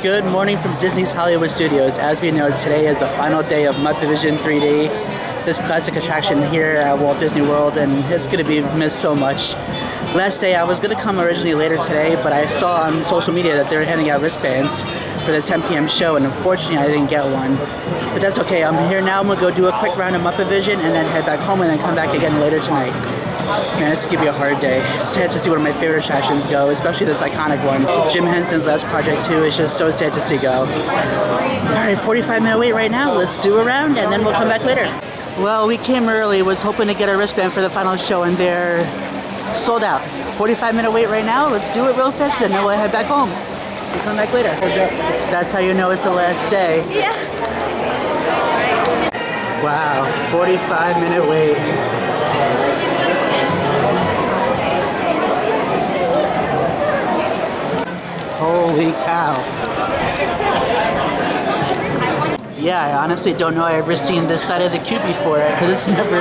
Good morning from Disney's Hollywood Studios. As we know, today is the final day of Muppet Vision 3D, this classic attraction here at Walt Disney World, and it's going to be missed so much. Last day, I was going to come originally later today, but I saw on social media that they were handing out wristbands for the 10 p.m. show, and unfortunately I didn't get one. But that's okay, I'm here now. I'm going to go do a quick round of Muppet Vision and then head back home and then come back again later tonight. Man, this is going to be a hard day. Sad to see one of my favorite attractions go, especially this iconic one. Jim Henson's last project too. It's just so sad to see go. Alright, 45-minute wait right now. Let's do a round and then we'll come back later. Well, we came early, was hoping to get a wristband for the final show, and they're sold out. 45-minute wait right now. Let's do it real fast and then we'll head back home. We'll come back later. That's how you know it's the last day. Yeah. Wow, 45-minute wait. Holy cow. Yeah, I honestly don't know I've ever seen this side of the queue before, because it's never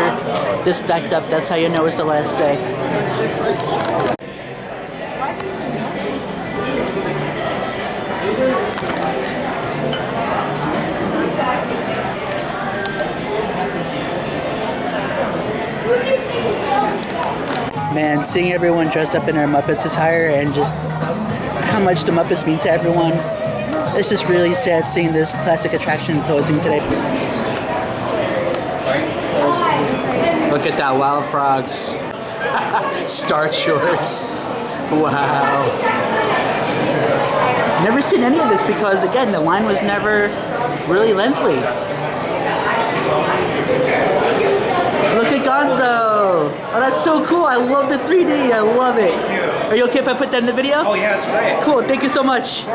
this backed up. That's how you know it's the last day. Man, seeing everyone dressed up in their Muppets attire and just how much the Muppets mean to everyone, it's just really sad seeing this classic attraction closing today. Look at that, wild frogs. Star Tours. Wow. Never seen any of this because, again, the line was never really lengthy. Look at Gonzo! Oh, that's so cool. I love the 3D. I love it. Are you okay if I put that in the video? Oh yeah, it's great. Cool, thank you so much.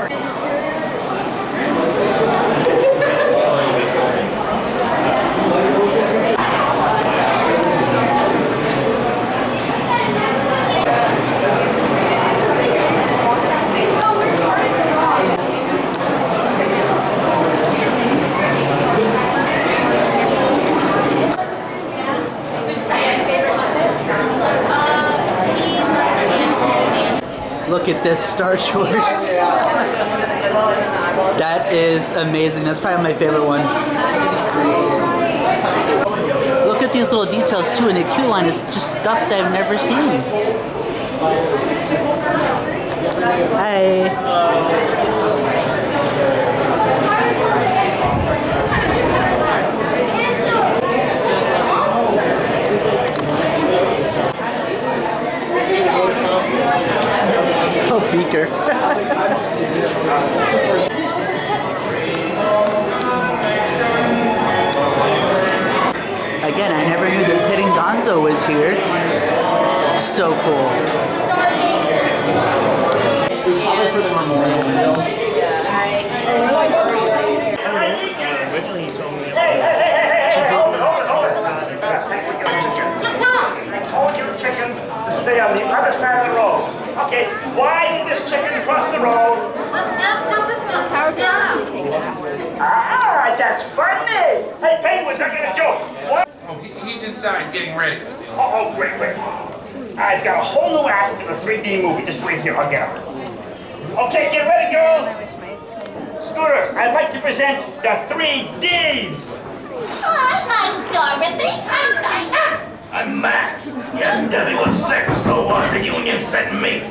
Look at this, Star Tours. That is amazing. That's probably my favorite one. Look at these little details too in the queue line. It's just stuff that I've never seen. Hi. Oh, Beaker. Again, I never knew this hidden Gonzo was here. So cool. For the memorial. Originally you told me I told you chickens to stay on the other side of the road. Okay, why did this chicken cross the road? Ah, that's funny. Hey, Penguins, I got a joke. What? Oh, he's inside getting ready. Oh, great. I've got a whole new act for the 3D movie. Just wait here, I'll get her. Okay, get ready, girls. Scooter, I'd like to present the 3Ds. I'm Dorothy. I'm Dinah. I'm Max. Yeah, Debbie was sick, so the union sent me.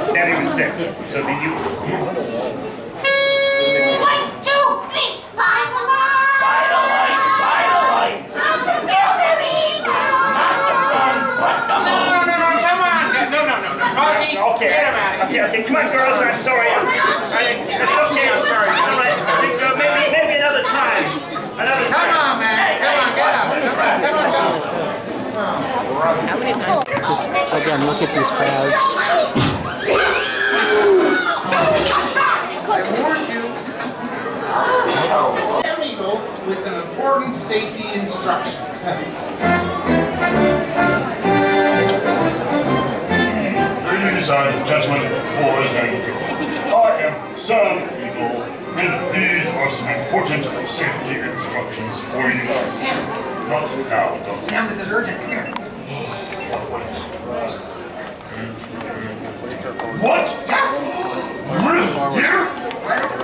Daddy was sick, so did you. 1, 2, 3, 5 alive. Fight a light. I'm the ballerina. Not the sun, but the moon. No, come on. No. Rosie, Okay, get him out of here. okay, come on, girls. I'm sorry. Okay, I'm sorry. All right, maybe another time. Come on, man. Come on, get up. Come on. Just, again, look at these crowds. I warned you. Sam Eagle with some important safety instructions. Ladies and gentlemen, boys and girls, I am Sam Eagle, and these are some important safety instructions for you. Sam. Not now, though. Sam, this is urgent. Come here. What? Yes. Really? Here? Right over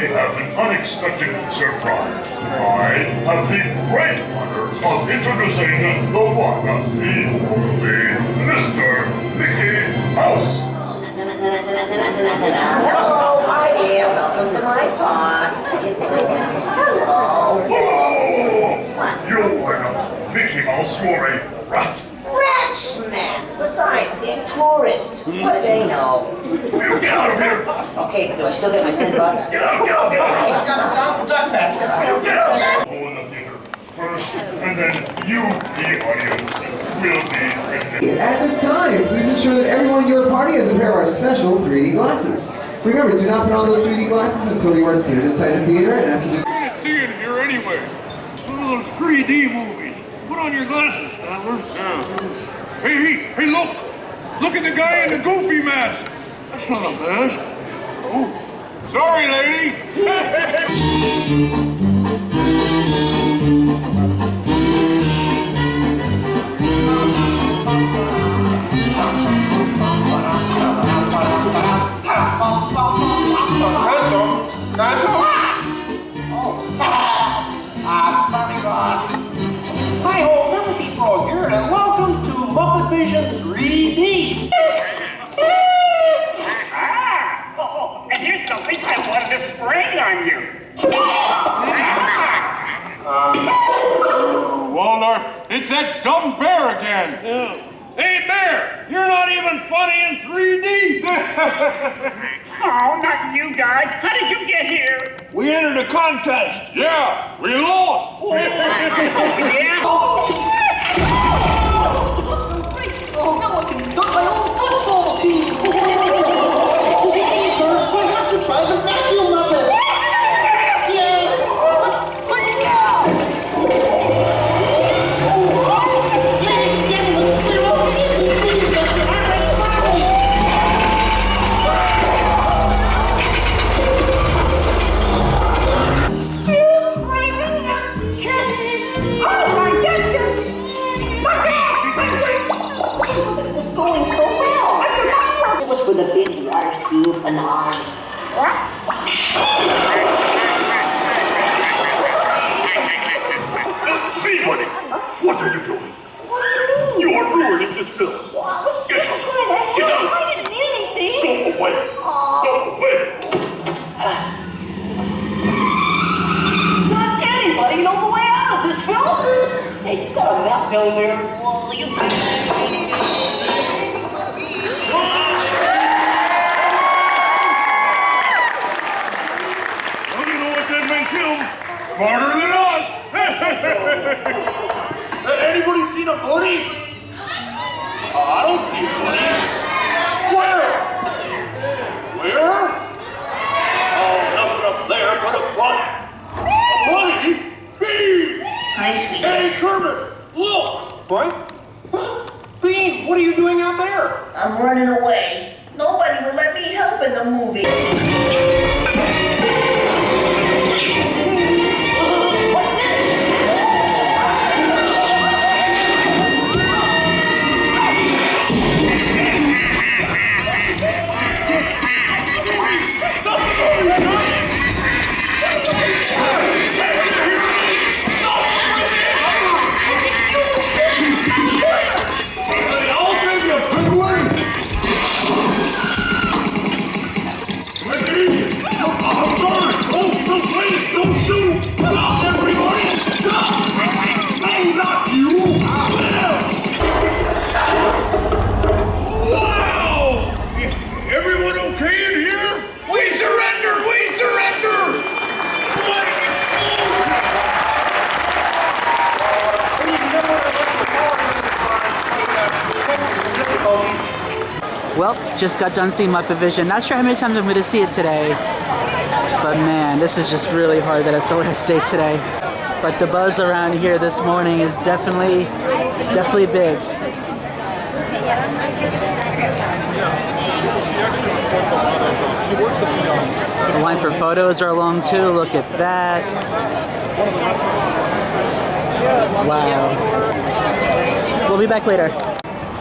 we have an unexpected surprise. I have the great honor of introducing the one, the only Mr. Mickey Mouse. Hello, my dear. Welcome to my park. Hello. Whoa! You're Mickey Mouse, you're a rat. Rat snap. Besides, they're tourists. What do they know? You get out of here! Okay, do I still get my $10? Get out, get out, get out! Duck back. Get out! Go in the theater first, and then you, the audience, will be At this time, please ensure that everyone in your party has a pair of our special 3D glasses. Remember, do not put on those 3D glasses until you are seated inside the theater and ask to do. You're gonna see it here anyway. One of those 3D movies. Put on your glasses, Stanley. Yeah. Hey, look! Look at the guy in the goofy mask. That's not a mask. Oh, sorry, lady. Sorry, boss. Hi ho, Liberty Frog here, and welcome to Muppet Vision 3D. And here's something I wanted to spring on you. Waldorf, it's that dumb bear again. Yeah. Hey, Bear, you're not even funny in 3D. Oh, not you guys. How did you get here? We entered a contest. Yeah, we lost. Yeah? Oh, now I can start my own football team. We have to try the vacuum Muppet. Yes. But now. Ladies and gentlemen, clear off please, Mr. Armrest Party. Still craving a kiss. Oh, my goodness. It was going so well. It was for the big water skiing finale. Hey, buddy, what are you doing? What do you mean? You are ruining this film. Well, I was just trying to help. Get out. I didn't mean anything. Go away. Go away. Does anybody know the way out of this film? Hey, you got a map down there. Well, you Well, you know what that makes him? Smarter than us. Anybody seen a bunny? I don't see a bunny. Where? Where? Oh, nothing up there but a bunny. A bunny? Bean! Hi, sweetie. Hey, Kermit, look! What? Bean, what are you doing out there? I'm running away. Nobody will let me help in the movie. What's this? I'll give you a good one! I'm sorry! Don't please! Don't shoot! Stop, everybody! Stop! No, not you! Wow! Everyone okay in here? We surrender! We surrender! Well, just got done seeing Muppet Vision. Not sure how many times I'm going to see it today, but man, this is just really hard that it's the last day today. But the buzz around here this morning is definitely big. The line for photos are long too. Look at that. Wow. We'll be back later.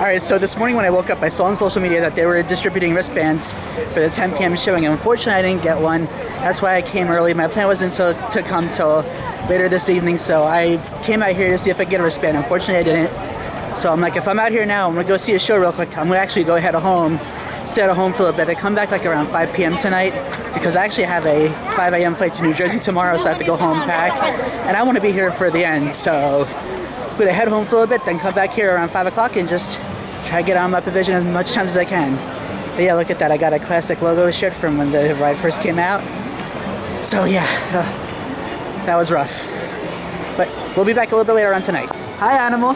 Alright, so this morning when I woke up, I saw on social media that they were distributing wristbands for the 10 p.m. showing. Unfortunately, I didn't get one. That's why I came early. My plan wasn't to come till later this evening, so I came out here to see if I could get a wristband. Unfortunately, I didn't. So I'm like, if I'm out here now, I'm going to go see a show real quick. I'm going to actually go head home, stay at home for a little bit. I come back like around 5 p.m. tonight because I actually have a 5 a.m. flight to New Jersey tomorrow, so I have to go home, pack. And I want to be here for the end, so I'm going to head home for a little bit, then come back here around 5 o'clock and just try to get on Muppet Vision as much time as I can. But yeah, look at that. I got a classic logo shirt from when the ride first came out. So yeah, that was rough. But we'll be back a little bit later on tonight. Hi, Animal.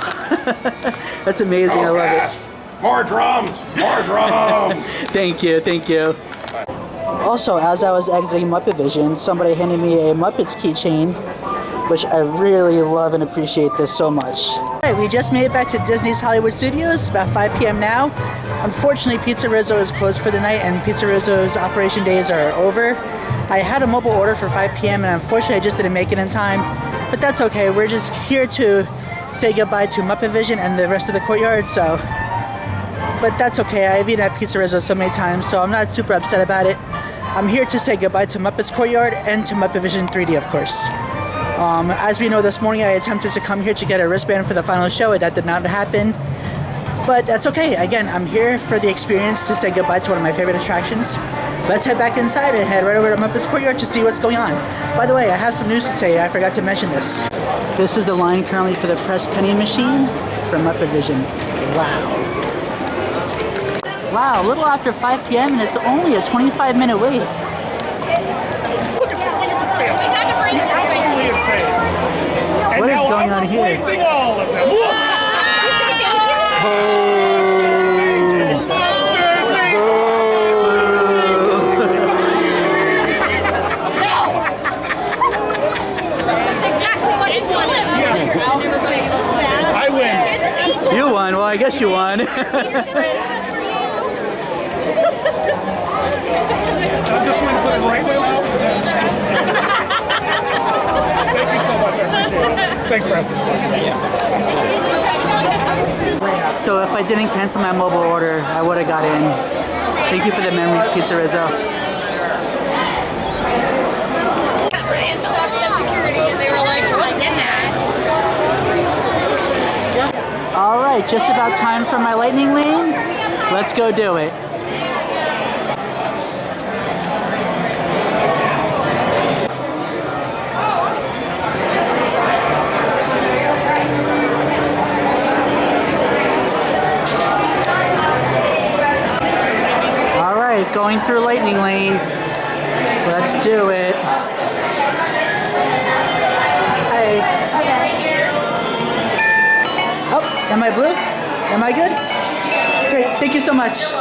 That's amazing. I love it. More drums! More drums! Thank you, thank you. Also, as I was exiting Muppet Vision, somebody handed me a Muppets keychain, which I really love and appreciate this so much. Alright, we just made it back to Disney's Hollywood Studios, about 5 p.m. now. Unfortunately, Pizza Rizzo is closed for the night and Pizza Rizzo's operation days are over. I had a mobile order for 5 p.m. and unfortunately I just didn't make it in time, but that's okay. We're just here to say goodbye to Muppet Vision and the rest of the courtyard, so... But that's okay, I've eaten at Pizza Rizzo so many times, so I'm not super upset about it. I'm here to say goodbye to Muppet's Courtyard and to Muppet Vision 3D, of course. As we know, this morning I attempted to come here to get a wristband for the final show. That did not happen, but that's okay. Again, I'm here for the experience to say goodbye to one of my favorite attractions. Let's head back inside and head right over to Muppet's Courtyard to see what's going on. By the way, I have some news to say. I forgot to mention this. This is the line currently for the press penny machine from Muppet Vision. Wow. Wow, a little after 5 p.m. and it's only a 25-minute wait. Absolutely insane. What is going on here? Replacing all of them. I win. You won. Well, I guess you won. I'm just going to put it right way out. Thank you so much. I appreciate it. Thanks, Brad. So if I didn't cancel my mobile order, I would have got in. Thank you for the memories, Pizza Rizzo. All right, just about time for my lightning lane. Let's go do it. All right, going through lightning lane. Let's do it. Hey. Oh, am I blue? Am I good? Great, thank you so much.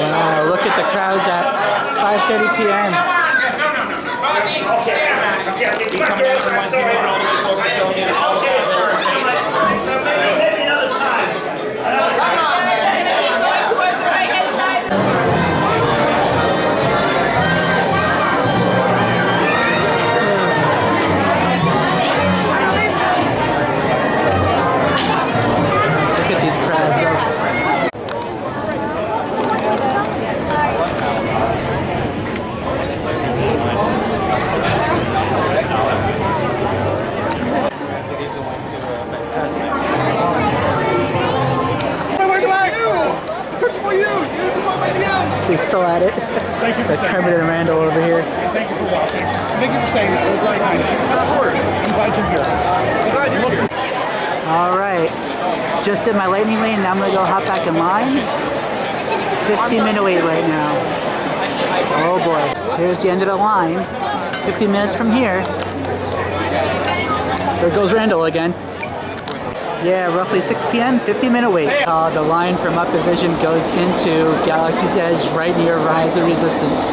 Wow, look at the crowds at 5:30 p.m. Maybe another time. Look at these crowds. He's still at it. Thank you for saying Kermit and Randall over here. Thank you for watching. Thank you for saying that. It was very kind of you. Of course. I'm glad you're here. I'm glad you're here. All right. Just did my lightning lane. Now I'm going to go hop back in line. 15-minute wait right now. Oh boy. Here's the end of the line. 15 minutes from here. There goes Randall again. Yeah, roughly 6 p.m., 50-minute wait. The line from Muppet Vision goes into Galaxy's Edge right near Rise of Resistance.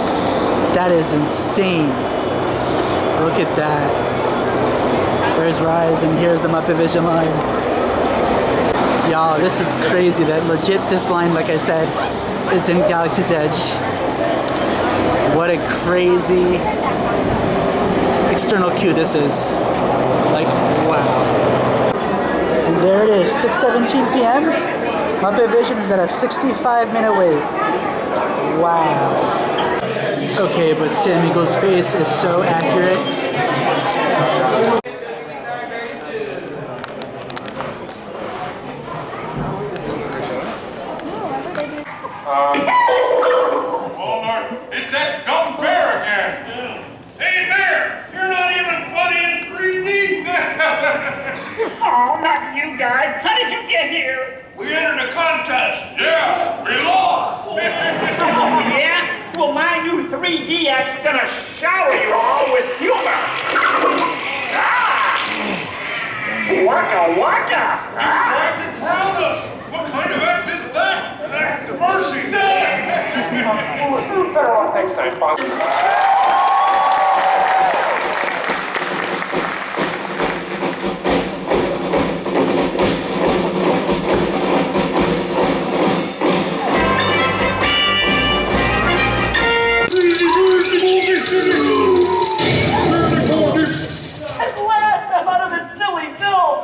That is insane. Look at that. There's Rise, and here's the Muppet Vision line. Y'all, this is crazy that legit this line, like I said, is in Galaxy's Edge. What a crazy external queue this is. Like, wow. And there it is, 6:17 p.m. Muppet Vision is at a 65-minute wait. Wow. Okay, but Sam Eagle's face is so accurate. It's that dumb bear again. Hey, Bear, you're not even funny in 3D. Oh, not you guys. How did you get here? We entered a contest. Yeah, we lost. Yeah? Well, my new 3D act's gonna shower you all with humor. Ah! Waka waka! He's trying to drown us. What kind of act is that? An act of mercy. Better off next time, Bob. At last, I'm out of this silly film.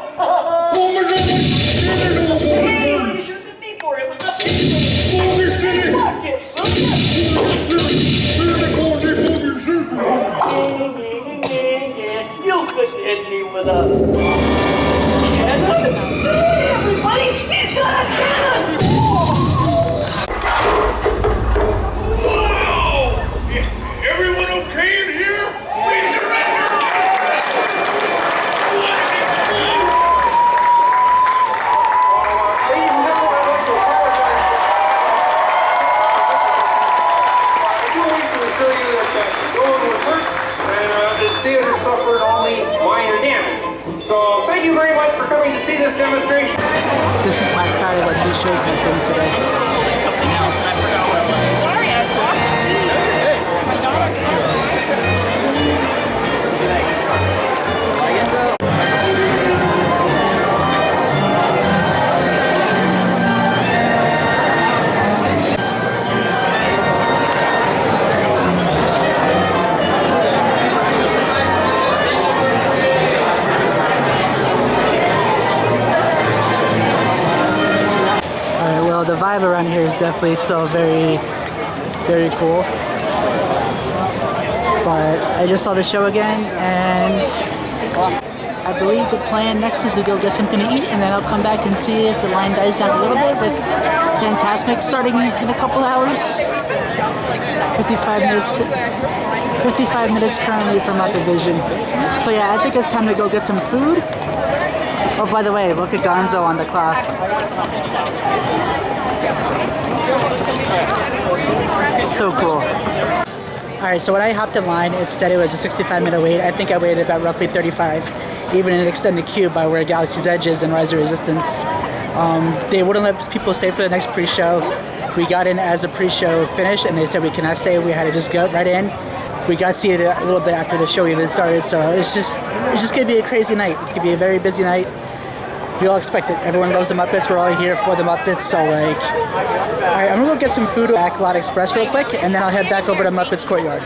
Hey, what are you shooting at me for? It was up to you. Watch it. You couldn't hit me with a cannon. Hey, everybody, he's got a cannon. Whoa! Everyone okay in here? Please surrender! Theater suffered only minor damage. So thank you very much for coming to see this demonstration. This is how crowded like these shows have been today. Something else, and I forgot what it was. Sorry, I forgot to see you. My daughter's The vibe around here is definitely still very, very cool. But I just saw the show again, and I believe the plan next is to go get something to eat, and then I'll come back and see if the line dies down a little bit with Fantasmic starting in a couple hours. 55 minutes currently from Muppet Vision. So yeah, I think it's time to go get some food. Oh, by the way, look at Gonzo on the clock. So cool. Alright, so when I hopped in line, it said it was a 65-minute wait. I think I waited about roughly 35, even in an extended queue by where Galaxy's Edge is and Rise of Resistance. They wouldn't let people stay for the next pre-show. We got in as the pre-show finished, and they said we cannot stay. We had to just go right in. We got seated a little bit after the show even started, so it's just gonna be a crazy night. It's gonna be a very busy night. We all expect it. Everyone loves the Muppets. We're all here for the Muppets, so like... Alright, I'm gonna go get some food at Backlot Express real quick, and then I'll head back over to Muppet's Courtyard.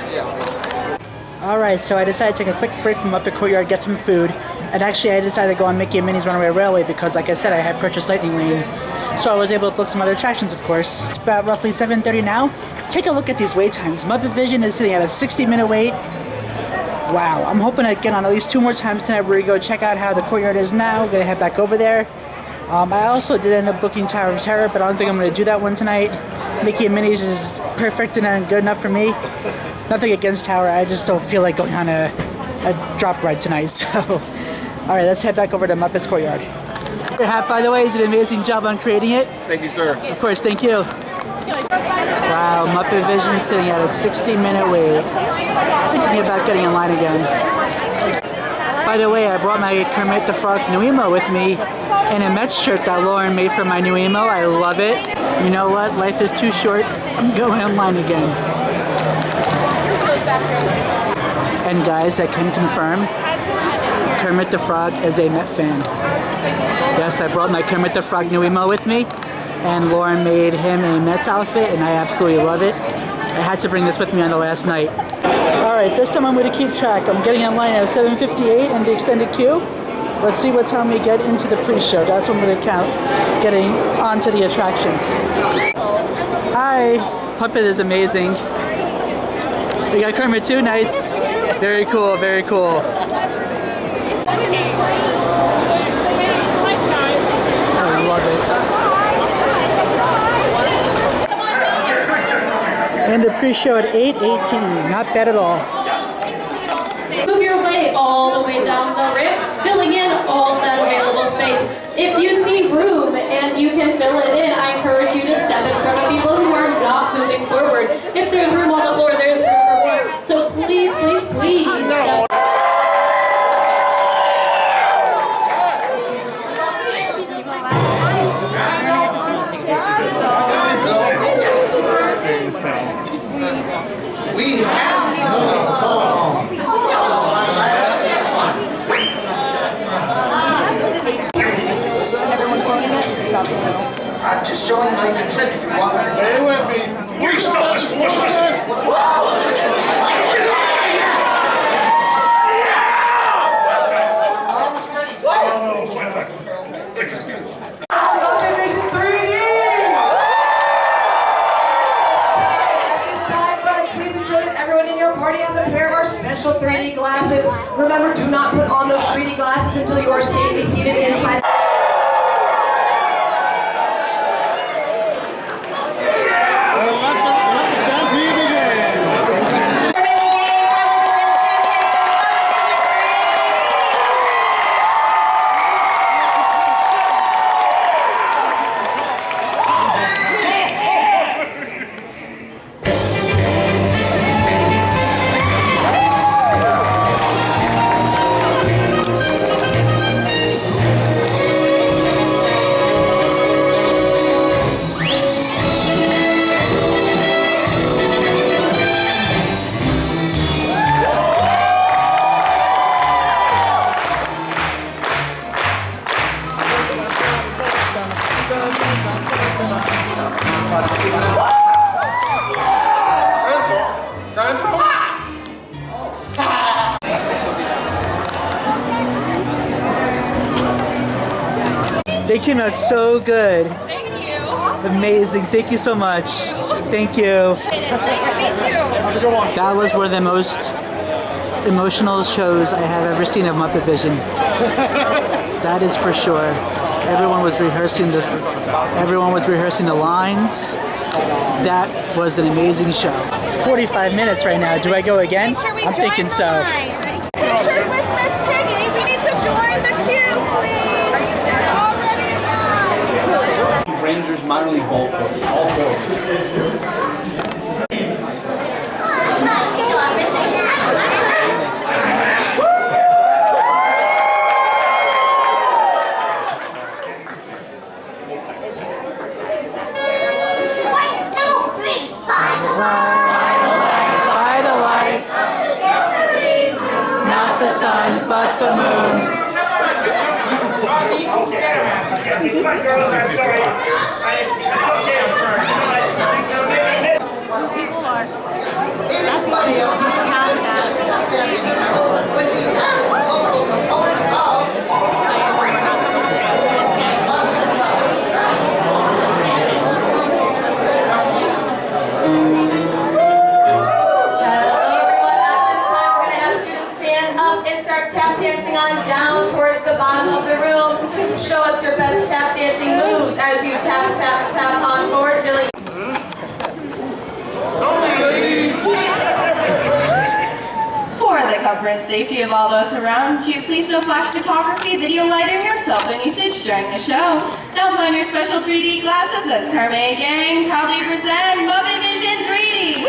Alright, so I decided to take a quick break from Muppet Courtyard, get some food, and actually I decided to go on Mickey and Minnie's Runaway Railway because, like I said, I had purchased Lightning Lane. So I was able to book some other attractions, of course. It's about roughly 7:30 now. Take a look at these wait times. Muppet Vision is sitting at a 60-minute wait. Wow, I'm hoping to get on at least 2 more times tonight. We're gonna go check out how the Courtyard is now. We're gonna head back over there. I also did end up booking Tower of Terror, but I don't think I'm gonna do that one tonight. Mickey and Minnie's is perfect and good enough for me. Nothing against Tower, I just don't feel like going on a drop ride tonight, so. Alright, let's head back over to Muppet's Courtyard. Your hat, by the way, you did an amazing job on creating it. Thank you, sir. Of course, thank you. Wow, Muppet Vision sitting at a 60-minute wait. Thinking about getting in line again. By the way, I brought my Kermit the Frog new emo with me in a Mets shirt that Lauren made for my new emo. I love it. You know what? Life is too short. I'm going online again. And guys, I can confirm Kermit the Frog is a Met fan. Yes, I brought my Kermit the Frog new emo with me, and Lauren made him a Mets outfit, and I absolutely love it. I had to bring this with me on the last night. Alright, this time I'm going to keep track. I'm getting in line at 7:58 in the extended queue. Let's see what time we get into the pre-show. That's what I'm going to count, getting onto the attraction. Hi! Puppet is amazing. We got Kermit too, nice. Very cool, very cool. I love it. And the pre-show at 8:18, not bad at all. Move your way all the way down the ramp, filling in all that available space. If you see room and you can fill it in, I encourage you to step in front of people who are not moving forward. If there's room on the floor, there's room for more. So please, please, please step. We have I'm just showing my new trick if you want to. Stay with me. We stop this foolishness. Muppet Vision 3D! Please ensure that everyone in your party has a pair of our special 3D glasses. Remember, do not put on those 3D glasses until you are safely seated inside. They came out so good. Thank you. Amazing. Thank you so much. Thank you. That was one of the most emotional shows I have ever seen of Muppet Vision. That is for sure. Everyone was rehearsing this. Everyone was rehearsing the lines. That was an amazing show. 45 minutes right now. Do I go again? I'm thinking so. Pictures with Miss Piggy. We need to join the queue, please. We're already in line. Rangers minor league ball coach, all four. But the moon. Come on, girls, I'm sorry. I'm sorry. People are. That's funny. With the agricultural component of. Tap dancing on down towards the bottom of the room. Show us your best tap dancing moves as you tap, tap, tap on forward, filling. For the comfort and safety of all those around you, please no flash photography, video lighting, or cell phone usage during the show. Now put on your special 3D glasses as Kermit and Gang proudly present Muppet Vision 3D.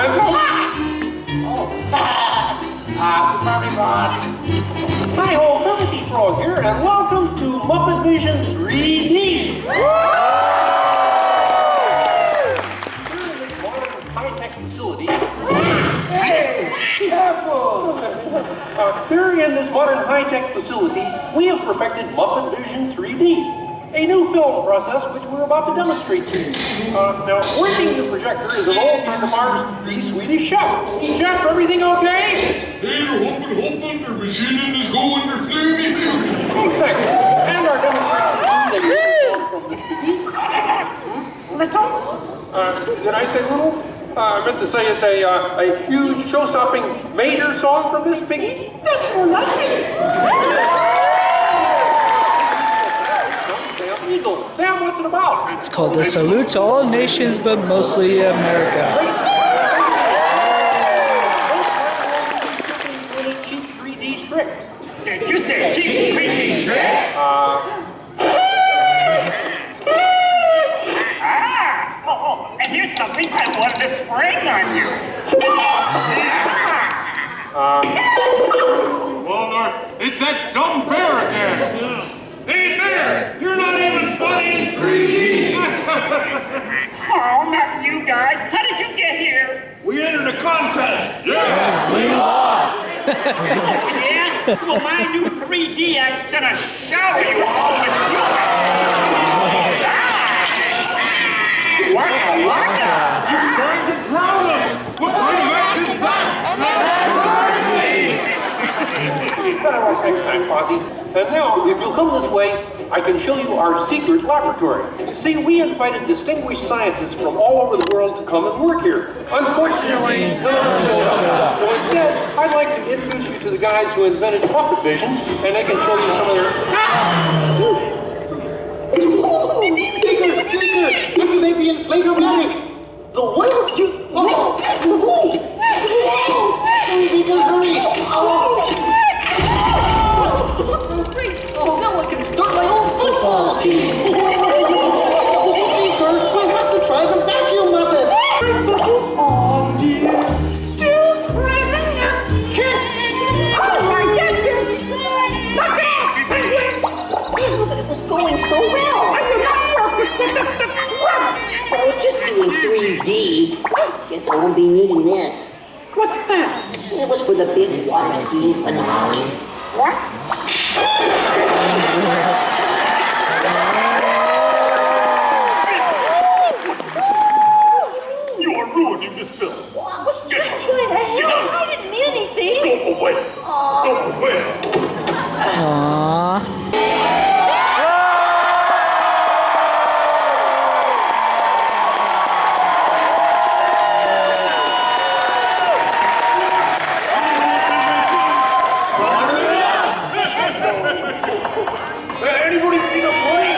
Thanks a lot. Sorry, boss. Hi-ho, Comedy Frog here, and welcome to Muppet Vision 3D. Here in this modern high-tech facility, we have perfected Muppet Vision 3D, a new film process which we're about to demonstrate to you. Now, working the projector is an old friend of ours, the Swedish chef. Chef, everything okay? Hoppen, der machine is going to fly. Exactly. And our demonstration is from this begin. Little? Did I say little? I meant to say it's a huge, show-stopping, major song from Miss Piggy. That's more like it. Sam Eagle. Sam, what's it about? It's called A Salute to All Nations, but mostly America. Cheap 3D tricks. Did you say cheap 3D tricks? And here's something I wanted to spring on you. Walmart, it's that dumb bear again. Hey, bear, you're not even funny in 3D. Oh, not you guys. How did you get here? We entered a contest. Yeah, we lost. Yeah? Well, my new 3D act's gonna shower you all with joy. Waka waka! You're trying to drown us! What kind of act is that? Better luck next time, Fozzie. And now, if you'll come this way, I can show you our secret laboratory. You see, we invited distinguished scientists from all over the world to come and work here. Unfortunately, none of them showed up. So instead, I'd like to introduce you to the guys who invented Muppet Vision, and they can show you some of their... Activate the inflator magic! The what? You... Oh! Beaker, hurry! Great! Oh, now I can start my own football team! Beaker, we'll have to try the vacuum Muppet! Bubbles on, dear. Still craving a kiss! Oh, my goodness! Look out! It was going so well. I was just doing 3D. Guess I won't be needing this. What's that? It was for the big water skiing finale. What? You are ruining this film. Well, I was just trying to help. I didn't mean anything. Go away. Go away. Aww. Anybody see the bunny?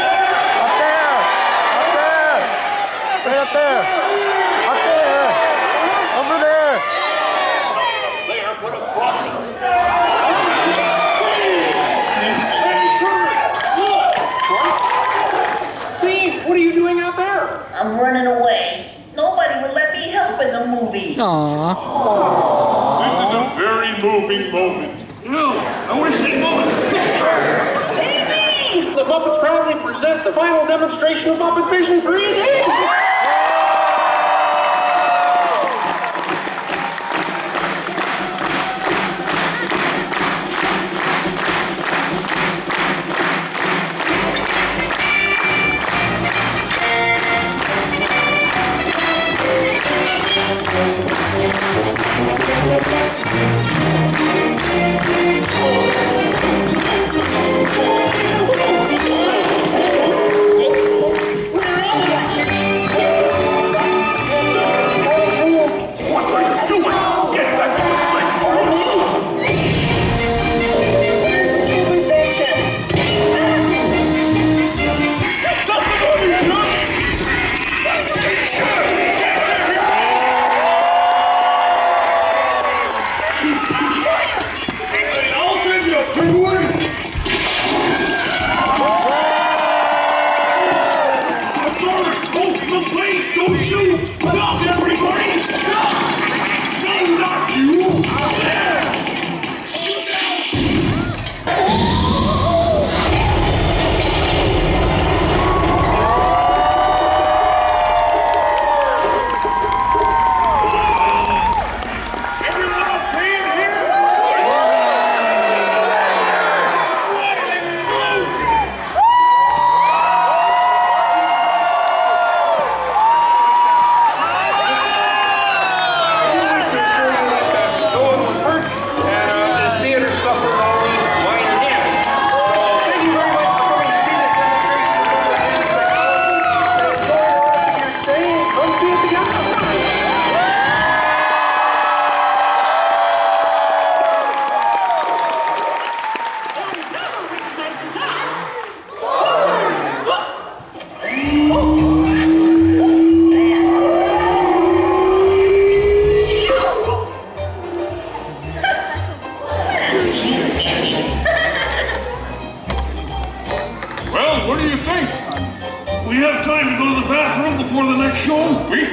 Up there! Right up there! Up there! Over there! There, put a bunny. Dean, what are you doing out there? I'm running away. Nobody would let me help in the movie. Aww. This is a very moving moment. No, I wish they would. The Muppets proudly present the final demonstration of Muppet Vision 3D! Don't shoot! Stop, everybody! Stop!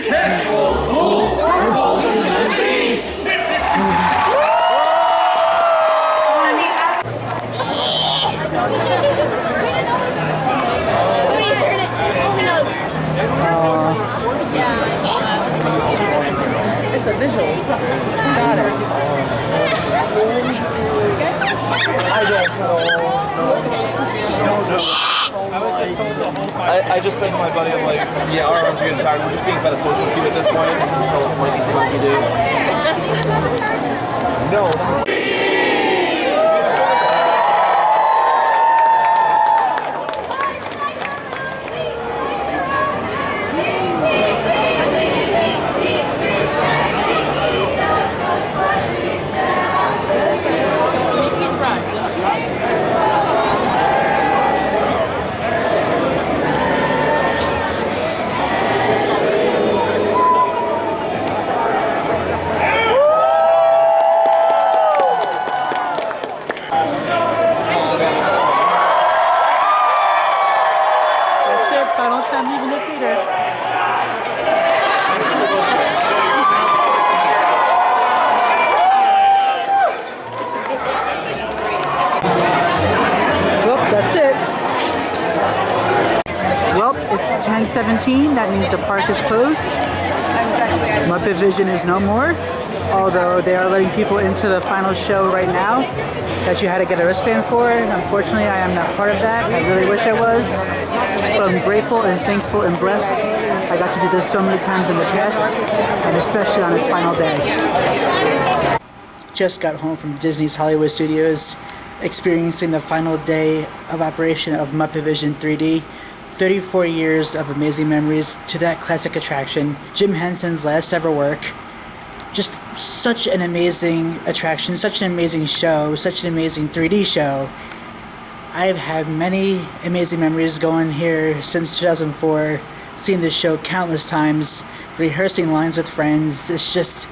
catch all fool, we're bolting to the seas. It's a visual. Got it. I don't know. I just said to my buddy, I'm like, yeah, our arms are getting tired. We're just being fed a social cue at this point. And just tell them like, see what you do. No. Final time leaving the theater. Well, that's it. Well, it's 10:17. That means the park is closed. Muppet Vision is no more. Although they are letting people into the final show right now that you had to get a wristband for. Unfortunately, I am not part of that. I really wish I was. But I'm grateful and thankful and blessed. I got to do this so many times in the past, and especially on its final day. Just got home from Disney's Hollywood Studios, experiencing the final day of operation of Muppet Vision 3D. 34 years of amazing memories to that classic attraction. Jim Henson's last ever work. Just such an amazing attraction, such an amazing show, such an amazing 3D show. I've had many amazing memories going here since 2004, seeing this show countless times, rehearsing lines with friends. It's just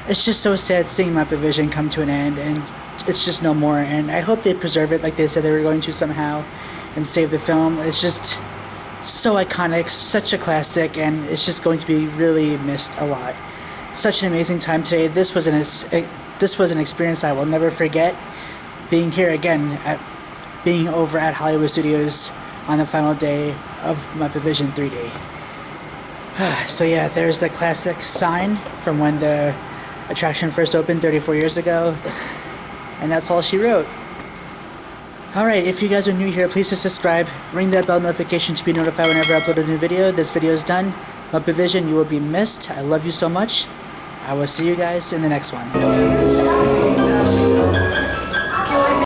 so sad seeing Muppet Vision come to an end, and it's just no more. And I hope they preserve it like they said they were going to somehow, and save the film. It's just so iconic, such a classic, and it's just going to be really missed a lot. Such an amazing time today. This was an experience I will never forget. Being here again, being over at Hollywood Studios on the final day of Muppet Vision 3D. So yeah, there's the classic sign from when the attraction first opened 34 years ago, and that's all she wrote. Alright, if you guys are new here, please subscribe, ring that bell notification to be notified whenever I upload a new video. This video is done. Muppet Vision, you will be missed. I love you so much. I will see you guys in the next one.